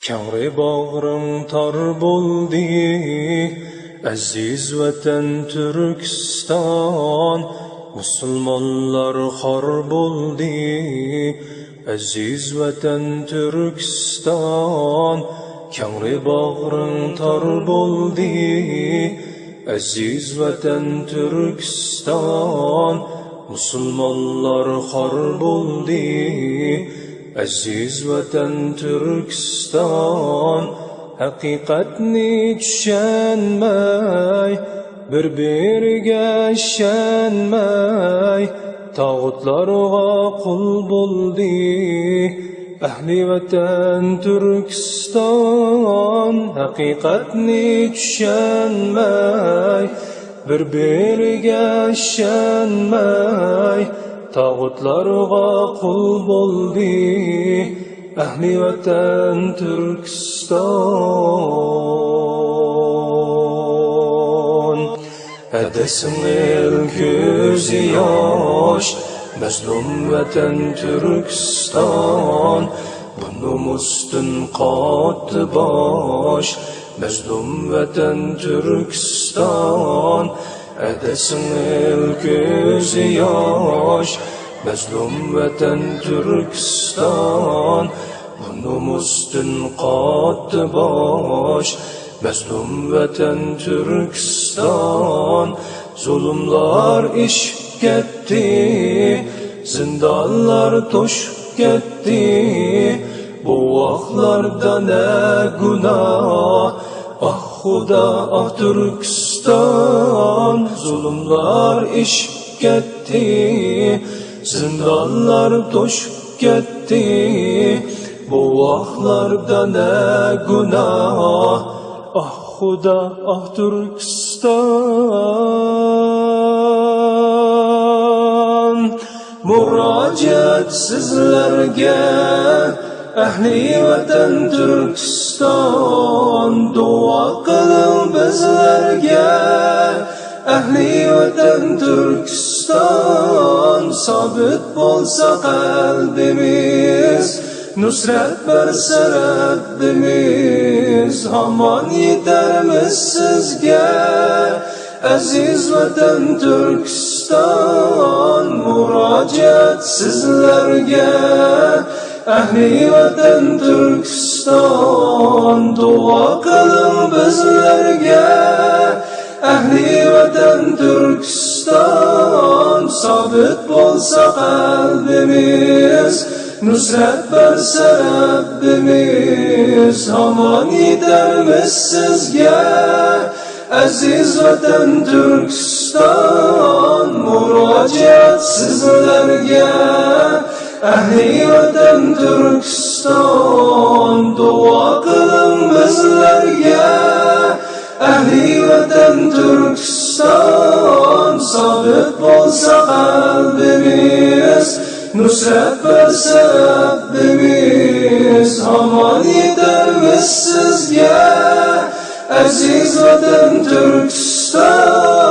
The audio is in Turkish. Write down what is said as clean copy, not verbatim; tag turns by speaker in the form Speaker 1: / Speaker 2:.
Speaker 1: Kangri bağrım tar bo'ldi, aziz vatan Turkiston. Musulmonlar xor bo'ldi, aziz vatan Turkiston. Kangri bağrım tar bo'ldi, aziz vatan Turkiston. Musulmonlar xor bo'ldi, aziz vatan Turkiston. Haqiqatni tushunmay, bir-biriga ishonmay, tağutlarga qul bo'ldi ahli vatan Turkiston. Haqiqatni tushunmay, bir-biriga ishonmay, tağutlarga qul bo'ldi ahli vatan Turkiston. Edesin el gözü yaş, mazlum vatan Turkiston. Bunun üstün qatı baş, mazlum vatan Turkiston. Edesin el gözü yaş, mazlum vatan Turkiston. Bunun üstün qatı baş, mazlum vatan Turkiston. Zulümler işip ketdi, zindanlar toşup ketdi. Bu vaqtlarda ne günah, ah Xuda, ah Türkistan. Zulümler işip ketdi, zindanlar toşup ketdi. Bu vaqtlarda ne günah, ah Xuda, ah Türkistan. Müracaat sizlerge, ahli vatan Turkiston. Dua qilin bizlarga, ahli vatan Turkiston. Sabit bo'lsa qalbimiz, nusrat bersa Rabbimiz. Hamon yetarmiz sizga, aziz vatan Turkiston. Müracaat sizlarga, ahli vatan Turkiston. Dua qilin bizlarga, ahli vatan Turkiston. Sabit bo'lsa qalbimiz, nusrat bersa Rabbimiz. Hamon yetarmiz sizga, aziz vatan Turkiston. Müracaat sizlarga, ahli vatan Turkiston. Dua qilin bizlarga, ahli vatan Turkiston. Sabit bo'lsa qalbimiz, nusrat bersa Rabbimiz. Hamon yetarmiz sizga, aziz vatan Turkiston.